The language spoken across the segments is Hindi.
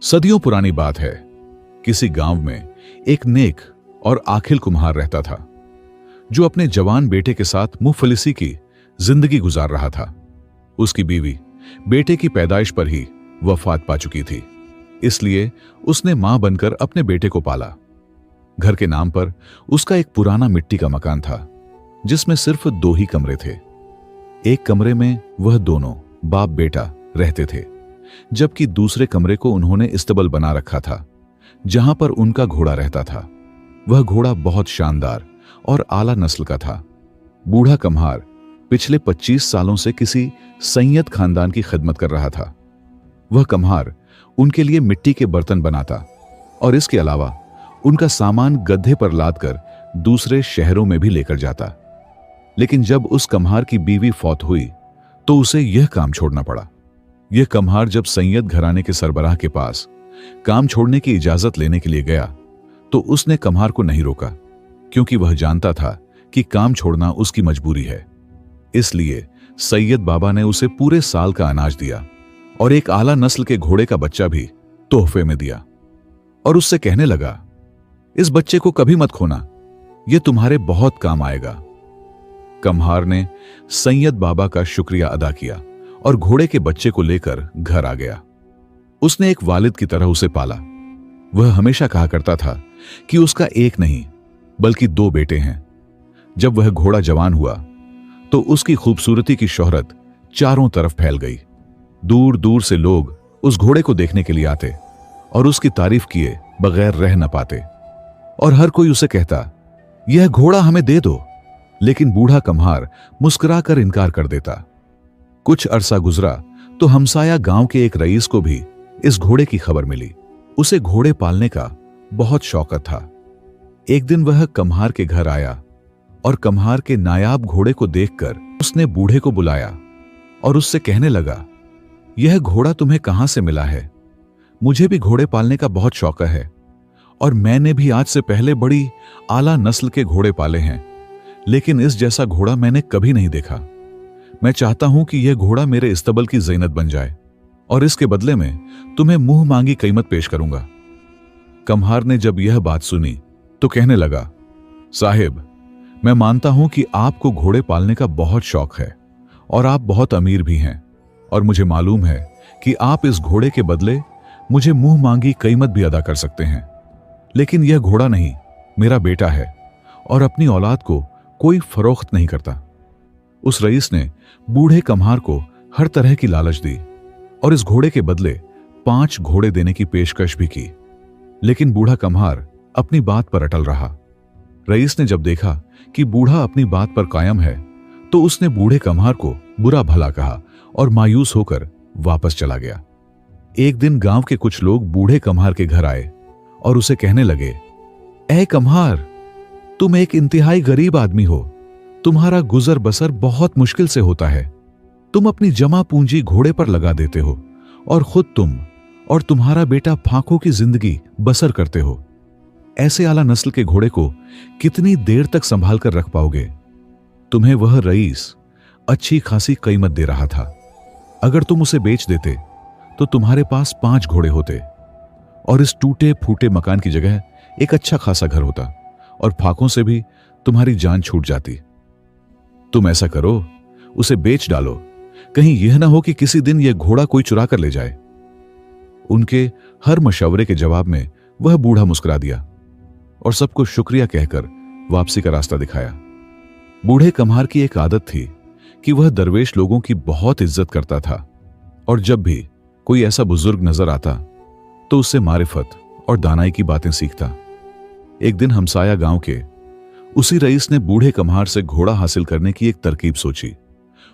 सदियों पुरानी बात है। किसी गांव में एक नेक और आखिल कुम्हार रहता था, जो अपने जवान बेटे के साथ मुफलिसी की जिंदगी गुजार रहा था। उसकी बीवी बेटे की पैदाइश पर ही वफात पा चुकी थी, इसलिए उसने मां बनकर अपने बेटे को पाला। घर के नाम पर उसका एक पुराना मिट्टी का मकान था, जिसमें सिर्फ 2 ही कमरे थे। एक कमरे में वह दोनों बाप बेटा रहते थे, जबकि दूसरे कमरे को उन्होंने इस्तबल बना रखा था, जहां पर उनका घोड़ा रहता था। वह घोड़ा बहुत शानदार और आला नस्ल का था। बूढ़ा कम्हार पिछले 25 सालों से किसी सैयद खानदान की खिदमत कर रहा था। वह कम्हार उनके लिए मिट्टी के बर्तन बनाता और इसके अलावा उनका सामान गड्ढे पर लादकर दूसरे शहरों में भी लेकर जाता। लेकिन जब उस कम्हार की बीवी फौत हुई तो उसे यह काम छोड़ना पड़ा। यह कम्हार जब सैयद घराने के सरबराह के पास काम छोड़ने की इजाजत लेने के लिए गया तो उसने कम्हार को नहीं रोका, क्योंकि वह जानता था कि काम छोड़ना उसकी मजबूरी है। इसलिए सैयद बाबा ने उसे पूरे साल का अनाज दिया और एक आला नस्ल के घोड़े का बच्चा भी तोहफे में दिया, और उससे कहने लगा, इस बच्चे को कभी मत खोना, यह तुम्हारे बहुत काम आएगा। कम्हार ने सैयद बाबा का शुक्रिया अदा किया और घोड़े के बच्चे को लेकर घर आ गया। उसने एक वालिद की तरह उसे पाला। वह हमेशा कहा करता था कि उसका एक नहीं बल्कि 2 बेटे हैं। जब वह घोड़ा जवान हुआ तो उसकी खूबसूरती की शोहरत चारों तरफ फैल गई। दूर दूर से लोग उस घोड़े को देखने के लिए आते और उसकी तारीफ किए बगैर रह न पाते, और हर कोई उसे कहता, यह घोड़ा हमें दे दो। लेकिन बूढ़ा कम्हार मुस्कुराकर इनकार कर देता। कुछ अरसा गुजरा तो हमसाया गांव के एक रईस को भी इस घोड़े की खबर मिली। उसे घोड़े पालने का बहुत शौक था। एक दिन वह कम्हार के घर आया और कम्हार के नायाब घोड़े को देखकर उसने बूढ़े को बुलाया और उससे कहने लगा, यह घोड़ा तुम्हें कहां से मिला है? मुझे भी घोड़े पालने का बहुत शौक है और मैंने भी आज से पहले बड़ी आला नस्ल के घोड़े पाले हैं, लेकिन इस जैसा घोड़ा मैंने कभी नहीं देखा। मैं चाहता हूं कि यह घोड़ा मेरे इस्तबल की ज़ीनत बन जाए और इसके बदले में तुम्हें मुंह मांगी कीमत पेश करूंगा। कम्हार ने जब यह बात सुनी तो कहने लगा, साहिब, मैं मानता हूं कि आपको घोड़े पालने का बहुत शौक है और आप बहुत अमीर भी हैं, और मुझे मालूम है कि आप इस घोड़े के बदले मुझे मुंह मांगी कीमत भी अदा कर सकते हैं। लेकिन यह घोड़ा नहीं, मेरा बेटा है और अपनी औलाद को कोई फरोख्त नहीं करता। उस रईस ने बूढ़े कम्हार को हर तरह की लालच दी और इस घोड़े के बदले 5 घोड़े देने की पेशकश भी की। लेकिन बूढ़ा कम्हार अपनी बात पर अटल रहा। रईस ने जब देखा कि बूढ़ा अपनी बात पर कायम है तो उसने बूढ़े कम्हार को बुरा भला कहा और मायूस होकर वापस चला गया। एक दिन गांव के कुछ लोग बूढ़े कम्हार के घर आए और उसे कहने लगे, ऐ कम्हार, तुम एक इंतहाई गरीब आदमी हो, तुम्हारा गुजर बसर बहुत मुश्किल से होता है। तुम अपनी जमा पूंजी घोड़े पर लगा देते हो और खुद तुम और तुम्हारा बेटा फांकों की जिंदगी बसर करते हो। ऐसे आला नस्ल के घोड़े को कितनी देर तक संभाल कर रख पाओगे? तुम्हें वह रईस अच्छी खासी कीमत दे रहा था। अगर तुम उसे बेच देते तो तुम्हारे पास 5 घोड़े होते और इस टूटे फूटे मकान की जगह एक अच्छा खासा घर होता और फांकों से भी तुम्हारी जान छूट जाती। तुम ऐसा करो, उसे बेच डालो, कहीं यह ना हो कि किसी दिन यह घोड़ा कोई चुरा कर ले जाए। उनके हर मशवरे के जवाब में वह बूढ़ा मुस्कुरा दिया और सबको शुक्रिया कहकर वापसी का रास्ता दिखाया। बूढ़े कम्हार की एक आदत थी कि वह दरवेश लोगों की बहुत इज्जत करता था, और जब भी कोई ऐसा बुजुर्ग नजर आता तो उससे मारिफत और दानाई की बातें सीखता। एक दिन हमसाया गांव के उसी रईस ने बूढ़े कम्हार से घोड़ा हासिल करने की एक तरकीब सोची।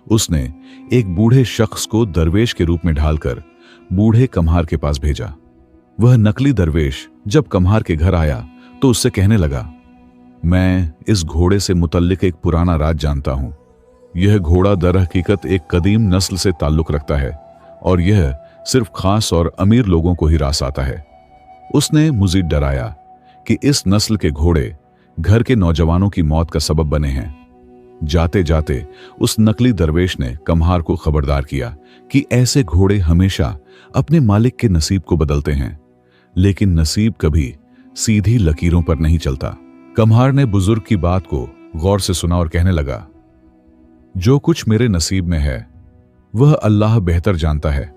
उसने एक बूढ़े शख्स को दरवेश के रूप में ढालकर बूढ़े कम्हार के पास भेजा। वह नकली दरवेश जब कम्हार के घर आया तो उससे कहने लगा, मैं इस घोड़े से मुतल्लिक एक पुराना राज जानता हूं। यह घोड़ा दर हकीकत एक कदीम नस्ल से ताल्लुक रखता है और यह सिर्फ खास और अमीर लोगों को ही रास आता है। उसने मुझे डराया कि इस नस्ल के घोड़े घर के नौजवानों की मौत का सबब बने हैं। जाते जाते उस नकली दरवेश ने कम्हार को खबरदार किया कि ऐसे घोड़े हमेशा अपने मालिक के नसीब को बदलते हैं, लेकिन नसीब कभी सीधी लकीरों पर नहीं चलता। कम्हार ने बुजुर्ग की बात को गौर से सुना और कहने लगा, जो कुछ मेरे नसीब में है वह अल्लाह बेहतर जानता है,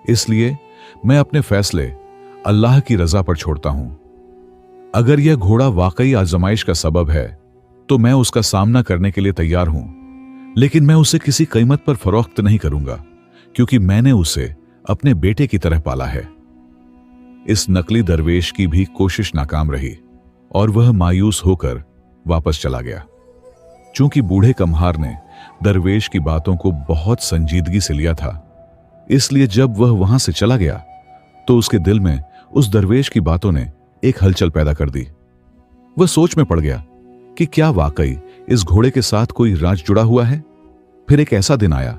इसलिए मैं अपने फैसले अल्लाह की रजा पर छोड़ता हूं। अगर यह घोड़ा वाकई आजमाइश का सबब है तो मैं उसका सामना करने के लिए तैयार हूं, लेकिन मैं उसे किसी कीमत पर फरोख्त नहीं करूंगा, क्योंकि मैंने उसे अपने बेटे की तरह पाला है। इस नकली दरवेश की भी कोशिश नाकाम रही और वह मायूस होकर वापस चला गया। चूंकि बूढ़े कम्हार ने दरवेश की बातों को बहुत संजीदगी से लिया था, इसलिए जब वह वहां से चला गया तो उसके दिल में उस दरवेश की बातों ने एक हलचल पैदा कर दी। वह सोच में पड़ गया कि क्या वाकई इस घोड़े के साथ कोई राज जुड़ा हुआ है। फिर एक ऐसा दिन आया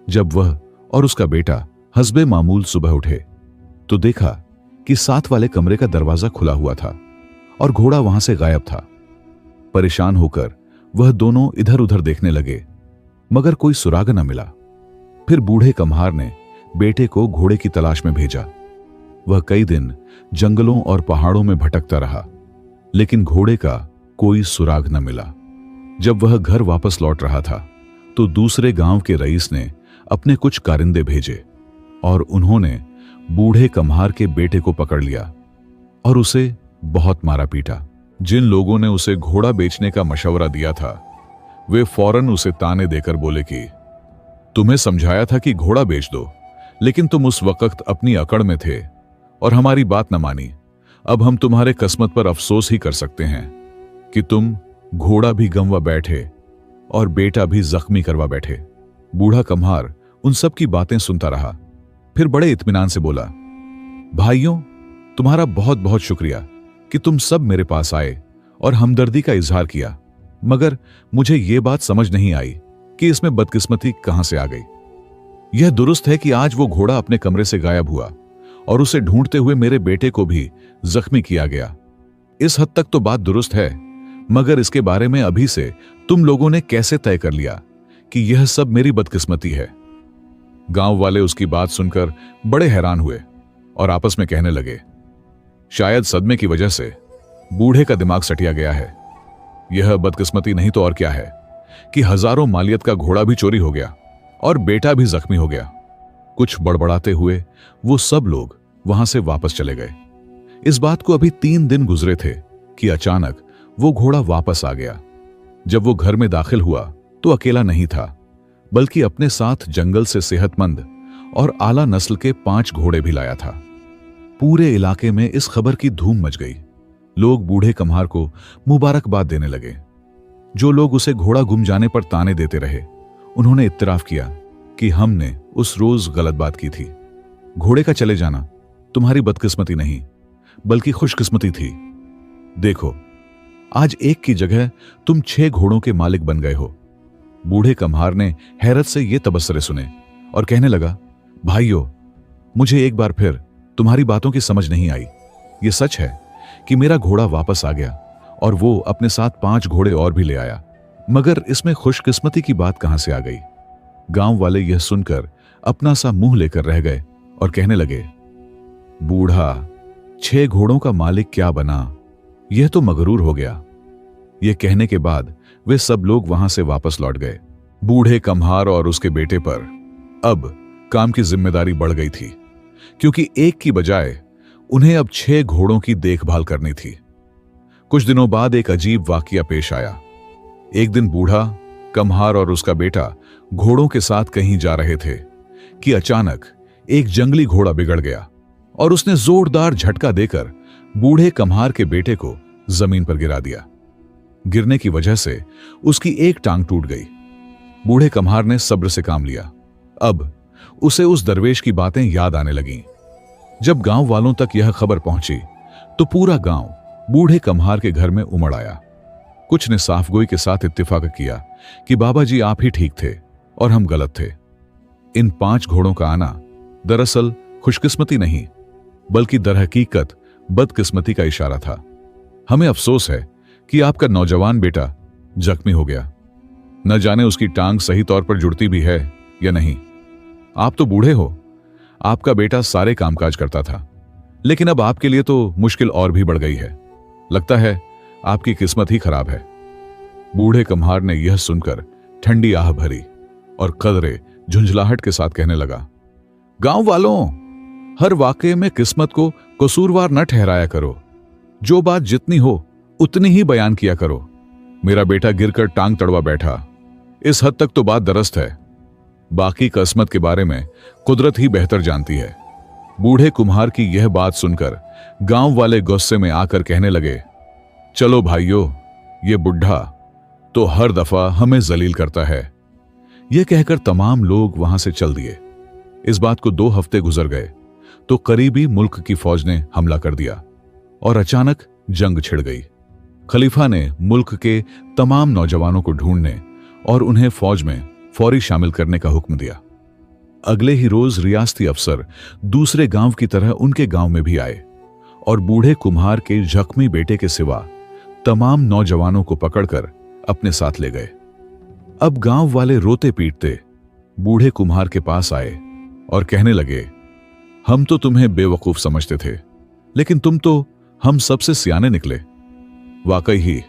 जब वह और उसका बेटा हस्बे मामूल सुबह उठे तो देखा कि साथ वाले कमरे का दरवाजा खुला हुआ था और घोड़ा वहां से गायब था। परेशान होकर वह दोनों इधर उधर देखने लगे, मगर कोई सुराग न मिला। फिर बूढ़े कम्हार ने बेटे को घोड़े की तलाश में भेजा। वह कई दिन जंगलों और पहाड़ों में भटकता रहा, लेकिन घोड़े का कोई सुराग न मिला। जब वह घर वापस लौट रहा था तो दूसरे गांव के रईस ने अपने कुछ कारिंदे भेजे और उन्होंने बूढ़े कम्हार के बेटे को पकड़ लिया और उसे बहुत मारा पीटा। जिन लोगों ने उसे घोड़ा बेचने का मशवरा दिया था वे फौरन उसे ताने देकर बोले कि तुम्हें समझाया था कि घोड़ा बेच दो, लेकिन तुम उस वक्त अपनी अकड़ में थे और हमारी बात न मानी। अब हम तुम्हारे किस्मत पर अफसोस ही कर सकते हैं कि तुम घोड़ा भी गंवा बैठे और बेटा भी जख्मी करवा बैठे। बूढ़ा कम्हार उन सब की बातें सुनता रहा, फिर बड़े इत्मीनान से बोला, भाइयों, तुम्हारा बहुत बहुत शुक्रिया कि तुम सब मेरे पास आए और हमदर्दी का इजहार किया, मगर मुझे यह बात समझ नहीं आई कि इसमें बदकिस्मती कहां से आ गई। यह दुरुस्त है कि आज वो घोड़ा अपने कमरे से गायब हुआ और उसे ढूंढते हुए मेरे बेटे को भी जख्मी किया गया। इस हद तक तो बात दुरुस्त है, मगर इसके बारे में अभी से तुम लोगों ने कैसे तय कर लिया कि यह सब मेरी बदकिस्मती है। गांव वाले उसकी बात सुनकर बड़े हैरान हुए और आपस में कहने लगे, शायद सदमे की वजह से बूढ़े का दिमाग सटिया गया है। यह बदकिस्मती नहीं तो और क्या है कि हजारों मालियत का घोड़ा भी चोरी हो गया और बेटा भी जख्मी हो गया। कुछ बड़बड़ाते हुए वो सब लोग वहां से वापस चले गए। इस बात को अभी 3 दिन गुजरे थे कि अचानक वो घोड़ा वापस आ गया। जब वो घर में दाखिल हुआ तो अकेला नहीं था, बल्कि अपने साथ जंगल से सेहतमंद और आला नस्ल के 5 घोड़े भी लाया था। पूरे इलाके में इस खबर की धूम मच गई। लोग बूढ़े कम्हार को मुबारकबाद देने लगे। जो लोग उसे घोड़ा गुम जाने पर ताने देते रहे, उन्होंने इत्तराफ किया कि हमने उस रोज गलत बात की थी। घोड़े का चले जाना तुम्हारी बदकिस्मती नहीं, बल्कि खुशकिस्मती थी। देखो, आज एक की जगह तुम 6 घोड़ों के मालिक बन गए हो। बूढ़े कम्हार ने हैरत से ये तबसरे सुने और कहने लगा, भाइयों, मुझे एक बार फिर तुम्हारी बातों की समझ नहीं आई। ये सच है कि मेरा घोड़ा वापस आ गया और वो अपने साथ 5 घोड़े और भी ले आया, मगर इसमें खुशकिस्मती की बात कहां से आ गई। गांव वाले यह सुनकर अपना सा मुंह लेकर रह गए और कहने लगे, बूढ़ा 6 घोड़ों का मालिक क्या बना, यह तो मगरूर हो गया। यह कहने के बाद वे सब लोग वहां से वापस लौट गए। बूढ़े कम्हार और उसके बेटे पर अब काम की जिम्मेदारी बढ़ गई थी, क्योंकि एक की बजाय उन्हें अब 6 घोड़ों की देखभाल करनी थी। कुछ दिनों बाद एक अजीब वाकया पेश आया। एक दिन बूढ़ा कम्हार और उसका बेटा घोड़ों के साथ कहीं जा रहे थे कि अचानक एक जंगली घोड़ा बिगड़ गया और उसने जोरदार झटका देकर बूढ़े कम्हार के बेटे को जमीन पर गिरा दिया। गिरने की वजह से उसकी एक टांग टूट गई। बूढ़े कम्हार ने सब्र से काम लिया। अब उसे उस दरवेश की बातें याद आने लगीं। जब गांव वालों तक यह खबर पहुंची तो पूरा गांव बूढ़े कम्हार के घर में उमड़ आया। कुछ ने साफगोई के साथ इत्तेफाक किया कि बाबा जी आप ही ठीक थे और हम गलत थे। इन 5 घोड़ों का आना दरअसल खुशकिस्मती नहीं, बल्कि दरहकीकत बदकिस्मती का इशारा था। हमें अफसोस है कि आपका नौजवान बेटा जख्मी हो गया। न जाने उसकी टांग सही तौर पर जुड़ती भी है या नहीं। आप तो बूढ़े हो, आपका बेटा सारे कामकाज करता था, लेकिन अब आपके लिए तो मुश्किल और भी बढ़ गई है। लगता है आपकी किस्मत ही खराब है। बूढ़े कम्हार ने यह सुनकर ठंडी आह भरी और कदरे झुंझलाहट के साथ कहने लगा, गांव वालों, हर वाकये में किस्मत को कसूरवार न ठहराया करो। जो बात जितनी हो उतनी ही बयान किया करो। मेरा बेटा गिरकर टांग तड़वा बैठा, इस हद तक तो बात दरस्त है। बाकी किस्मत के बारे में कुदरत ही बेहतर जानती है। बूढ़े कुम्हार की यह बात सुनकर गांव वाले गुस्से में आकर कहने लगे, चलो भाइयों, ये बुढ़ा तो हर दफा हमें जलील करता है। यह कहकर तमाम लोग वहां से चल दिए। इस बात को 2 हफ्ते गुजर गए तो करीबी मुल्क की फौज ने हमला कर दिया और अचानक जंग छिड़ गई। खलीफा ने मुल्क के तमाम नौजवानों को ढूंढने और उन्हें फौज में फौरी शामिल करने का हुक्म दिया। अगले ही रोज रियासती अफसर दूसरे गांव की तरह उनके गांव में भी आए और बूढ़े कुम्हार के जख्मी बेटे के सिवा तमाम नौजवानों को पकड़कर अपने साथ ले गए। अब गांव वाले रोते पीटते बूढ़े कुम्हार के पास आए और कहने लगे, हम तो तुम्हें बेवकूफ समझते थे, लेकिन तुम तो हम सबसे सियाने निकले। वाकई ही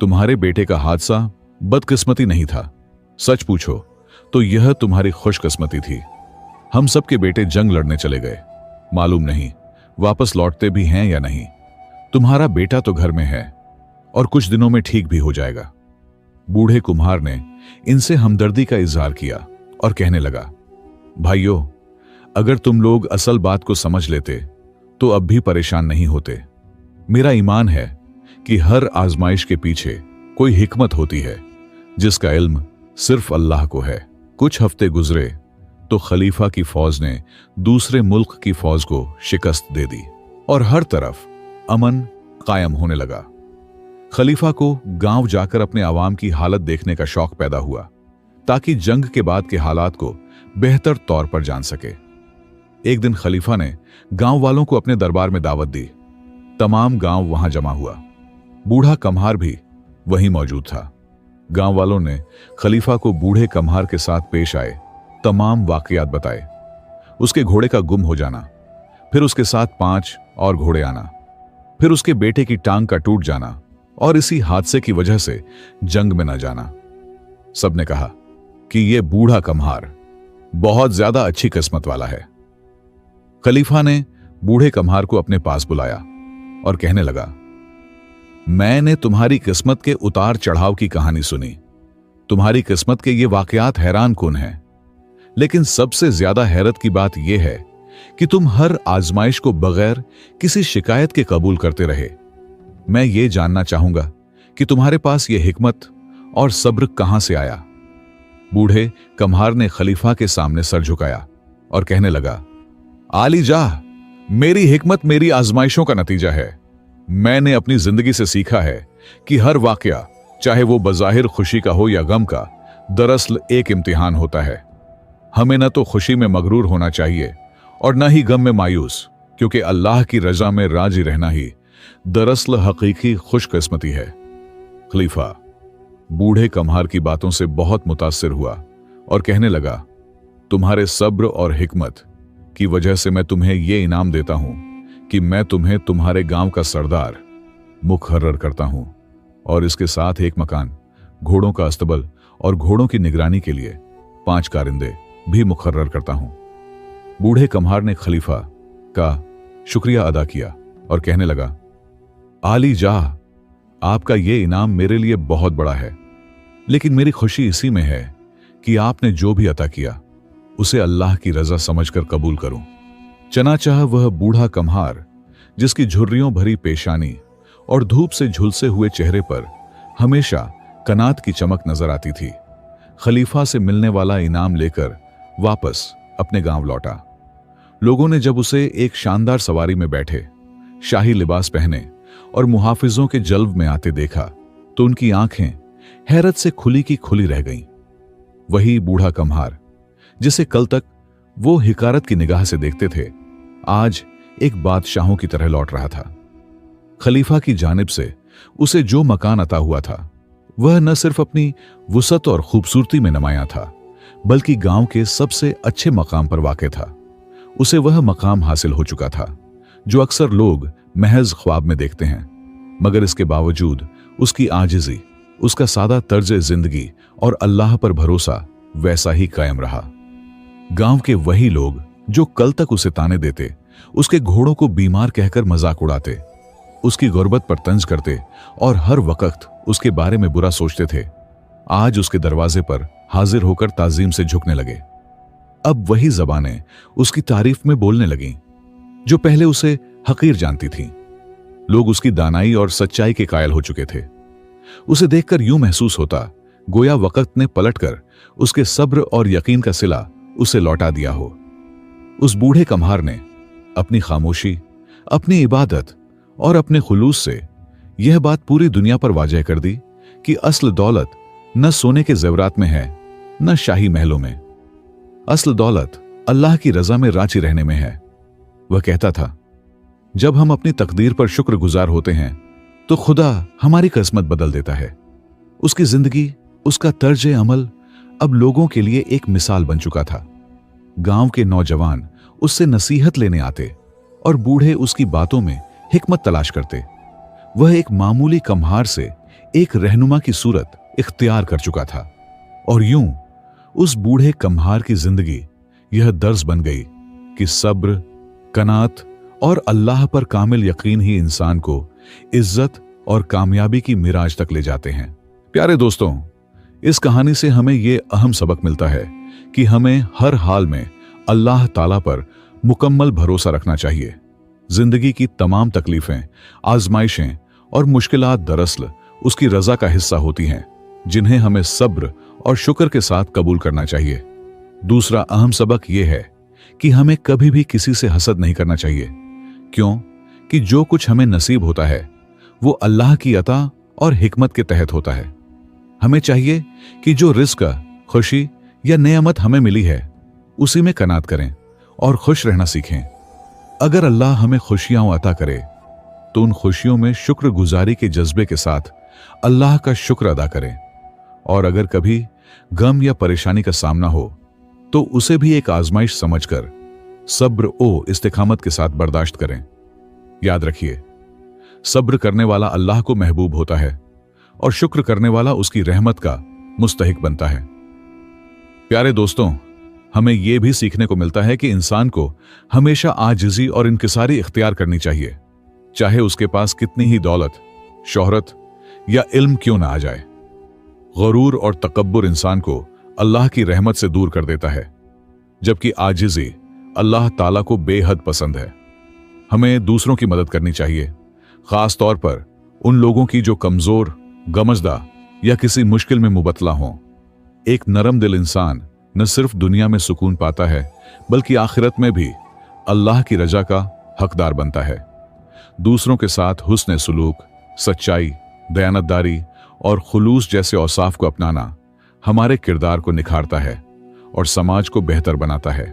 तुम्हारे बेटे का हादसा बदकिस्मती नहीं था। सच पूछो तो यह तुम्हारी खुशकिस्मती थी। हम सबके बेटे जंग लड़ने चले गए, मालूम नहीं वापस लौटते भी हैं या नहीं। तुम्हारा बेटा तो घर में है और कुछ दिनों में ठीक भी हो जाएगा। बूढ़े कुम्हार ने इनसे हमदर्दी का इजहार किया और कहने लगा, भाइयों, अगर तुम लोग असल बात को समझ लेते तो अब भी परेशान नहीं होते। मेरा ईमान है कि हर आजमाइश के पीछे कोई हिकमत होती है जिसका इल्म सिर्फ अल्लाह को है। कुछ हफ्ते गुजरे तो खलीफा की फौज ने दूसरे मुल्क की फौज को शिकस्त दे दी और हर तरफ अमन कायम होने लगा। खलीफा को गांव जाकर अपने आवाम की हालत देखने का शौक पैदा हुआ ताकि जंग के बाद के हालात को बेहतर तौर पर जान सके। एक दिन खलीफा ने गांव वालों को अपने दरबार में दावत दी। तमाम गांव वहां जमा हुआ। बूढ़ा कम्हार भी वहीं मौजूद था। गांव वालों ने खलीफा को बूढ़े कम्हार के साथ पेश आए तमाम वाकयात बताए। उसके घोड़े का गुम हो जाना, फिर उसके साथ 5 और घोड़े आना, फिर उसके बेटे की टांग का टूट जाना और इसी हादसे की वजह से जंग में न जाना। सबने कहा कि यह बूढ़ा कम्हार बहुत ज्यादा अच्छी किस्मत वाला है। खलीफा ने बूढ़े कम्हार को अपने पास बुलाया और कहने लगा, मैंने तुम्हारी किस्मत के उतार चढ़ाव की कहानी सुनी। तुम्हारी किस्मत के ये वाकयात हैरान कुन हैं, लेकिन सबसे ज्यादा हैरत की बात यह है कि तुम हर आजमाइश को बगैर किसी शिकायत के कबूल करते रहे। मैं ये जानना चाहूंगा कि तुम्हारे पास यह हिकमत और सब्र कहां से आया। बूढ़े कम्हार ने खलीफा के सामने सर झुकाया और कहने लगा, आली जाह, मेरी हिकमत मेरी आजमाइशों का नतीजा है। मैंने अपनी जिंदगी से सीखा है कि हर वाकया, चाहे वो बज़ाहिर खुशी का हो या गम का, दरअसल एक इम्तिहान होता है। हमें न तो खुशी में मगरूर होना चाहिए और न ही गम में मायूस, क्योंकि अल्लाह की रजा में राजी रहना ही दरअसल हकीकी खुशकिस्मती है। खलीफा बूढ़े कम्हार की बातों से बहुत मुतासिर हुआ और कहने लगा, तुम्हारे सब्र और हिकमत की वजह से मैं तुम्हें यह इनाम देता हूं कि मैं तुम्हें तुम्हारे गांव का सरदार मुकर्रर करता हूं और इसके साथ एक मकान, घोड़ों का अस्तबल और घोड़ों की निगरानी के लिए 5 कारिंदे भी मुकर्रर करता हूं। बूढ़े कम्हार ने खलीफा का शुक्रिया अदा किया और कहने लगा, आली जाह, आपका ये इनाम मेरे लिए बहुत बड़ा है, लेकिन मेरी खुशी इसी में है कि आपने जो भी अता किया उसे अल्लाह की रजा समझकर कबूल करूं। चनाचाह वह बूढ़ा कम्हार, जिसकी झुर्रियों भरी पेशानी और धूप से झुलसे हुए चेहरे पर हमेशा कनात की चमक नजर आती थी, खलीफा से मिलने वाला इनाम लेकर वापस अपने गांव लौटा। लोगों ने जब उसे एक शानदार सवारी में बैठे, शाही लिबास पहने और मुहाफिजों के जल्व में आते देखा तो उनकी आंखें हैरत से खुली की खुली रह गईं। वही बूढ़ा कम्हार जिसे कल तक वो हिकारत की निगाह से देखते थे, आज एक बादशाहों की तरह लौट रहा था। खलीफा की जानिब से उसे जो मकान अता हुआ था वह न सिर्फ अपनी वुसअत और खूबसूरती में नुमायां था, बल्कि गांव के सबसे अच्छे मकाम पर वाक़ था। उसे वह मकाम हासिल हो चुका था जो अक्सर लोग महज ख्वाब में देखते हैं, मगर इसके बावजूद उसकी आजिज़ी, उसका सादा तर्ज जिंदगी और अल्लाह पर भरोसा वैसा ही कायम रहा। गांव के वही लोग जो कल तक उसे ताने देते, उसके घोड़ों को बीमार कहकर मजाक उड़ाते, उसकी गुर्बत पर तंज करते और हर वक्त उसके बारे में बुरा सोचते थे, आज उसके दरवाजे पर हाजिर होकर ताजीम से झुकने लगे। अब वही जबानें उसकी तारीफ में बोलने लगीं जो पहले उसे हकीर जानती थीं। लोग उसकी दानाई और सच्चाई के कायल हो चुके थे। उसे देखकर यूं महसूस होता गोया वक्त ने पलटकर उसके सब्र और यकीन का सिला उसे लौटा दिया हो। उस बूढ़े कम्हार ने अपनी खामोशी, अपनी इबादत और अपने खुलूस से यह बात पूरी दुनिया पर वाज़ेह कर दी कि असल दौलत न सोने के जेवरात में है, न शाही महलों में। असल दौलत अल्लाह की रजा में रांची रहने में है। वह कहता था, जब हम अपनी तकदीर पर शुक्रगुजार होते हैं तो खुदा हमारी किस्मत बदल देता है। उसकी जिंदगी, उसका तर्ज अमल अब लोगों के लिए एक मिसाल बन चुका था। गांव के नौजवान उससे नसीहत लेने आते और बूढ़े उसकी बातों में हिकमत तलाश करते। वह एक मामूली कम्हार से एक रहनुमा की सूरत इख्तियार कर चुका था और यूं उस बूढ़े कम्हार की जिंदगी यह दर्ज बन गई कि सब्र, कनात और अल्लाह पर कामिल यकीन ही इंसान को इज्जत और कामयाबी की मिराज तक ले जाते हैं। प्यारे दोस्तों, इस कहानी से हमें यह अहम सबक मिलता है कि हमें हर हाल में अल्लाह ताला पर मुकम्मल भरोसा रखना चाहिए। जिंदगी की तमाम तकलीफें, आजमाइशें और मुश्किलात दरअसल उसकी रजा का हिस्सा होती हैं, जिन्हें हमें सब्र और शुक्र के साथ कबूल करना चाहिए। दूसरा अहम सबक यह है कि हमें कभी भी किसी से हसद नहीं करना चाहिए, क्यों कि जो कुछ हमें नसीब होता है वो अल्लाह की अता और हिकमत के तहत होता है। हमें चाहिए कि जो रिस्क, खुशी या नेमत हमें मिली है उसी में कनात करें और खुश रहना सीखें। अगर अल्लाह हमें खुशियां अता करे तो उन खुशियों में शुक्रगुजारी के जज्बे के साथ अल्लाह का शुक्र अदा करें, और अगर कभी गम या परेशानी का सामना हो तो उसे भी एक आजमाइश समझकर सब्र ओ इस्तिकामत के साथ बर्दाश्त करें। याद रखिए, सब्र करने वाला अल्लाह को महबूब होता है और शुक्र करने वाला उसकी रहमत का मुस्तहिक बनता है। प्यारे दोस्तों, हमें यह भी सीखने को मिलता है कि इंसान को हमेशा आजिज़ी और इनकिसारी इख्तियार करनी चाहिए, चाहे उसके पास कितनी ही दौलत, शोहरत या इल्म क्यों ना आ जाए। गुरूर और तकब्बुर इंसान को अल्लाह की रहमत से दूर कर देता है, जबकि आजिज़ी अल्लाह ताला को बेहद पसंद है। हमें दूसरों की मदद करनी चाहिए, खास तौर पर उन लोगों की जो कमजोर, गमजदा या किसी मुश्किल में मुबतला हों। एक नरम दिल इंसान न सिर्फ दुनिया में सुकून पाता है, बल्कि आखिरत में भी अल्लाह की रजा का हकदार बनता है। दूसरों के साथ हुस्न सुलूक, सच्चाई, दयानतदारी और खुलूस जैसे औसाफ को अपनाना हमारे किरदार को निखारता है और समाज को बेहतर बनाता है।